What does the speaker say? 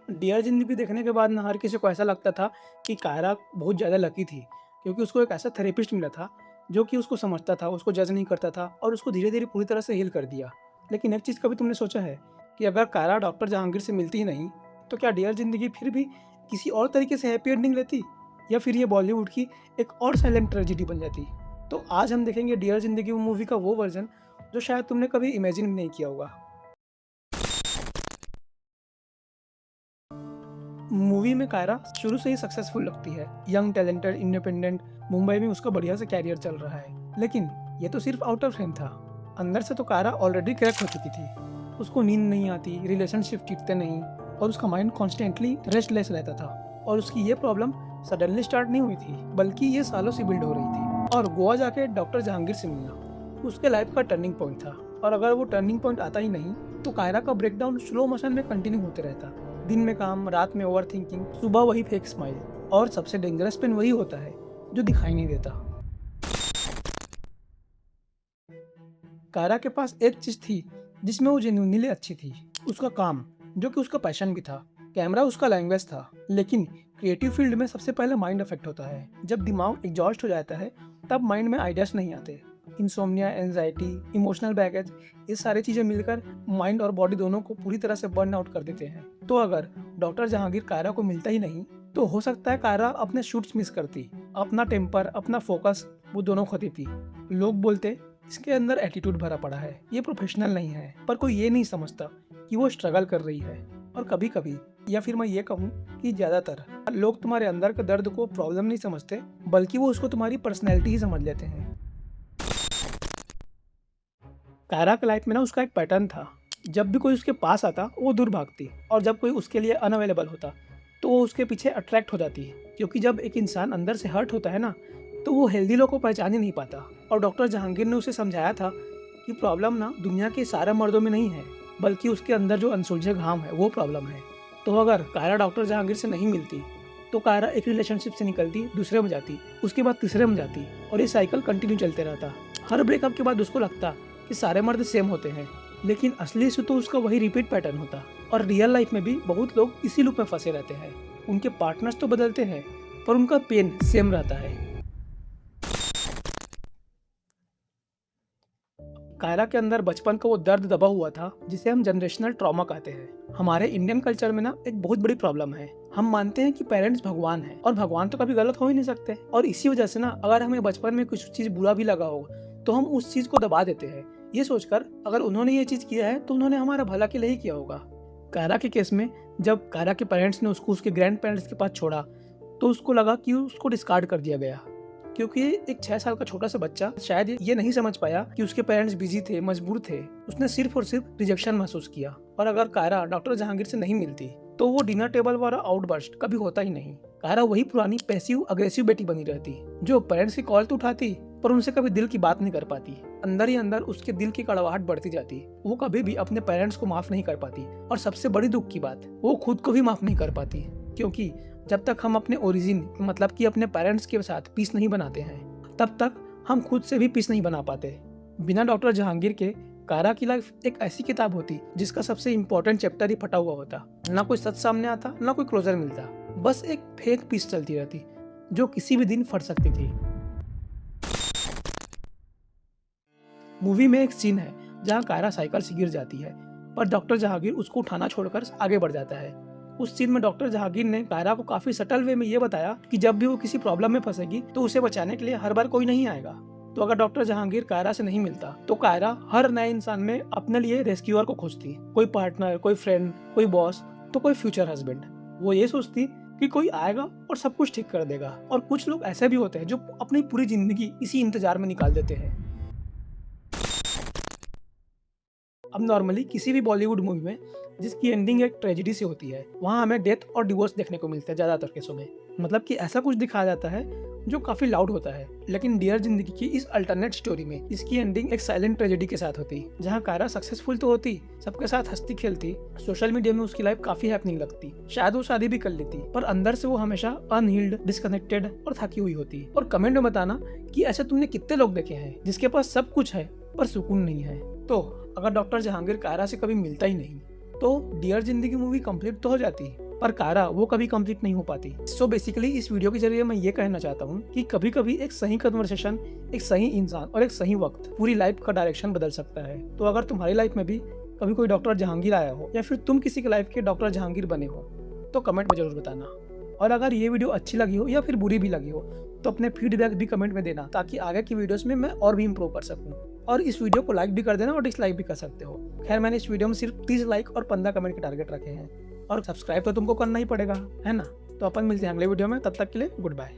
Dear ज़िंदगी देखने के बाद ना हर किसी को ऐसा लगता था कि कायरा बहुत ज़्यादा लकी थी, क्योंकि उसको एक ऐसा थेरेपिस्ट मिला था, जो कि उसको समझता था, उसको जज नहीं करता था और उसको धीरे-धीरे पूरी तरह से हील कर दिया। लेकिन एक चीज़ कभी तुमने सोचा है कि अगर कायरा डॉक्टर जहांगीर से मिलती ही नहीं, तो क्या डियर ज़िंदगी फिर भी किसी और तरीके से हैप्पी एंडिंग लेती? या फिर ये बॉलीवुड की एक और साइलेंट ट्रेजेडी बन जाती? तो आज हम देखेंगे डियर ज़िंदगी मूवी का वो वर्ज़न, जो शायद तुमने कभी इमेजिन भी नहीं किया होगा। मूवी में कायरा शुरू से ही सक्सेसफुल लगती है। यंग, टैलेंटेड, इंडिपेंडेंट, मुंबई में उसका बढ़िया से कैरियर चल रहा है। लेकिन ये तो सिर्फ आउटर फ्रेम था। अंदर से तो कायरा ऑलरेडी क्रैक हो चुकी थी। उसको नींद नहीं आती, रिलेशनशिप टिकते नहीं और उसका माइंड कॉन्स्टेंटली रेस्टलेस रहता था। और उसकी ये प्रॉब्लम सडनली स्टार्ट नहीं हुई थी, बल्कि ये सालों से बिल्ड हो रही थी। और गोवा जाके डॉक्टर जहांगीर से मिलना उसके लाइफ का टर्निंग पॉइंट था। और अगर वो टर्निंग पॉइंट आता ही नहीं, तो कायरा का ब्रेकडाउन स्लो मोशन में कंटिन्यू होते रहता। दिन में काम, रात में ओवरथिंकिंग, सुबह वही फेक स्माइल। और सबसे डेंजरस पेन वही होता है जो दिखाई नहीं देता। कायरा के पास एक चीज थी जिसमें वो जेन्युइनली अच्छी थी, उसका काम, जो कि उसका पैशन भी था। कैमरा उसका लैंग्वेज था। लेकिन क्रिएटिव फील्ड में सबसे पहले माइंड अफेक्ट होता है। जब दिमाग एग्जॉस्ट हो जाता है, तब माइंड में आइडियाज नहीं आते। इंसोम्निया, एंजाइटी, इमोशनल बैगेज, ये सारी चीज़ें मिलकर माइंड और बॉडी दोनों को पूरी तरह से बर्न आउट कर देते हैं। तो अगर डॉक्टर जहांगीर कायरा को मिलता ही नहीं, तो हो सकता है कायरा अपने शूट्स मिस करती, अपना टेम्पर, अपना फोकस, वो दोनों खो देती। लोग बोलते इसके अंदर एटीट्यूड भरा पड़ा है, ये प्रोफेशनल नहीं है। पर कोई ये नहीं समझता कि वो स्ट्रगल कर रही है। और कभी कभी, या फिर मैं ये कहूँ कि ज़्यादातर लोग तुम्हारे अंदर के दर्द को प्रॉब्लम नहीं समझते, बल्कि वो उसको तुम्हारी पर्सनैलिटी ही समझ लेते हैं। कायरा के लाइफ में ना उसका एक पैटर्न था। जब भी कोई उसके पास आता, वो दूर भागती। और जब कोई उसके लिए अनअवेलेबल होता, तो वो उसके पीछे अट्रैक्ट हो जाती। क्योंकि जब एक इंसान अंदर से हर्ट होता है ना, तो वो हेल्दी लोग को पहचान ही नहीं पाता। और डॉक्टर जहांगीर ने उसे समझाया था कि प्रॉब्लम ना दुनिया के सारे मर्दों में नहीं है, बल्कि उसके अंदर जो अनसुलझे घाव है वो प्रॉब्लम है। तो अगर कायरा डॉक्टर जहांगीर से नहीं मिलती, तो कायरा एक रिलेशनशिप से निकलती, दूसरे में जाती, उसके बाद तीसरे में जाती और ये साइकिल कंटिन्यू चलते रहता। हर ब्रेकअप के बाद उसको लगता कि सारे मर्द सेम होते हैं, लेकिन असली से तो उसका वही रिपीट पैटर्न होता। और रियल लाइफ में भी बहुत लोग इसी लूप में फंसे रहते हैं। उनके पार्टनर्स तो बदलते हैं, पर उनका पेन सेम रहता है। कायरा के अंदर बचपन का वो दर्द दबा हुआ था, जिसे हम जनरेशनल ट्रॉमा कहते हैं। हमारे इंडियन कल्चर में ना एक बहुत बड़ी प्रॉब्लम है। हम मानते हैं कि पेरेंट्स भगवान हैं, और भगवान तो कभी गलत हो ही नहीं सकते। और इसी वजह से ना अगर हमें बचपन में कुछ चीज बुरा भी लगा हो, तो हम उस चीज को दबा देते हैं, ये सोचकर अगर उन्होंने ये चीज किया है तो उन्होंने हमारा भला के लिए ही किया होगा। कायरा के केस में, जब कायरा के पेरेंट्स ने उसको उसके ग्रैंड पेरेंट्स के पास छोड़ा, तो उसको लगा कि उसको डिस्कार्ड कर दिया गया। क्योंकि एक 6 साल का छोटा सा बच्चा शायद ये नहीं समझ पाया कि उसके पेरेंट्स बिजी थे, मजबूर थे। उसने सिर्फ और सिर्फ रिजेक्शन महसूस किया। और अगर कायरा डॉक्टर जहांगीर से नहीं मिलती, तो वो डिनर टेबल वाला आउटबर्स्ट कभी होता ही नहीं। कायरा वही पुरानी पैसिव अग्रेसिव बेटी बनी रहती, जो पेरेंट्स की कॉल तो उठाती, पर उनसे कभी दिल की बात नहीं कर पाती। अंदर ही अंदर उसके दिल की कड़वाहट बढ़ती जाती। वो कभी भी अपने पेरेंट्स को माफ नहीं कर पाती। और सबसे बड़ी दुख की बात, वो खुद को भी माफ नहीं कर पाती। क्योंकि जब तक हम अपने ओरिजिन, मतलब कि अपने पेरेंट्स के साथ पीस नहीं बनाते हैं, तब तक हम खुद से भी पीस नहीं बना पाते। बिना डॉक्टर जहांगीर के कायरा की लाइफ एक ऐसी किताब होती जिसका सबसे इम्पोर्टेंट चैप्टर ही फटा हुआ होता। ना कोई सच सामने आता, ना कोई क्लोजर मिलता। बस एक फेक पीस चलती रहती, जो किसी भी दिन फट सकती थी। मूवी में एक सीन है जहाँ कायरा साइकिल से गिर जाती है, पर डॉक्टर जहांगीर उसको उठाना छोड़कर आगे बढ़ जाता है। उस सीन में डॉक्टर जहांगीर ने कायरा को काफी सटल वे में ये बताया कि जब भी वो किसी प्रॉब्लम में फंसेगी, तो उसे बचाने के लिए हर बार कोई नहीं आएगा। तो अगर डॉक्टर जहांगीर कायरा से नहीं मिलता, तो कायरा हर नए इंसान में अपने लिए रेस्क्यूअर को खोजती। कोई पार्टनर, कोई फ्रेंड, कोई बॉस, तो कोई फ्यूचर हस्बैंड। वो ये सोचती कि कोई आएगा और सब कुछ ठीक कर देगा। और कुछ लोग ऐसे भी होते हैं जो अपनी पूरी जिंदगी इसी इंतजार में निकाल देते हैं। अब नॉर्मली किसी भी बॉलीवुड मूवी में जिसकी एंडिंग एक ट्रेजेडी से होती है, वहाँ हमें डेथ और डिवोर्स देखने को मिलता है ज़्यादातर केसों में। मतलब कि ऐसा कुछ दिखाया जाता है जो काफ़ी लाउड होता है। लेकिन डियर जिंदगी की इस अल्टरनेट स्टोरी में इसकी एंडिंग एक साइलेंट ट्रेजेडी के साथ होती, जहाँ कायरा सक्सेसफुल तो होती, सबके साथ हंसती खेलती, सोशल मीडिया में उसकी लाइफ काफ़ी हैपनिंग लगती, शायद वो शादी भी कर लेती, पर अंदर से वो हमेशा अनहील्ड, डिस्कनेक्टेड और थकी हुई होती। और कमेंट में बताना कि ऐसे तुमने कितने लोग देखे हैं जिसके पास सब कुछ है पर सुकून नहीं है। तो अगर डॉक्टर जहांगीर कायरा से कभी मिलता ही नहीं, तो डियर जिंदगी मूवी कंप्लीट तो हो जाती, पर कारा वो कभी कंप्लीट नहीं हो पाती। सो बेसिकली इस वीडियो के जरिए मैं ये कहना चाहता हूँ कि कभी कभी एक सही कन्वर्सेशन, एक सही इंसान और एक सही वक्त पूरी लाइफ का डायरेक्शन बदल सकता है। तो अगर तुम्हारी लाइफ में भी कभी कोई डॉक्टर जहांगीर आया हो या फिर तुम किसी की लाइफ के डॉक्टर जहांगीर बने हो तो कमेंट में जरूर बताना। और अगर ये वीडियो अच्छी लगी हो या फिर बुरी भी लगी हो तो अपने फीडबैक भी कमेंट में देना, ताकि आगे की वीडियोस में मैं और भी इंप्रूव कर सकूं। और इस वीडियो को लाइक भी कर देना और डिसलाइक भी कर सकते हो। खैर मैंने इस वीडियो में सिर्फ 30 लाइक और 15 कमेंट के टारगेट रखे हैं, और सब्सक्राइब तो तुमको करना ही पड़ेगा, है ना। तो अपन मिलते हैं अगले वीडियो में, तब तक के लिए गुड बाय।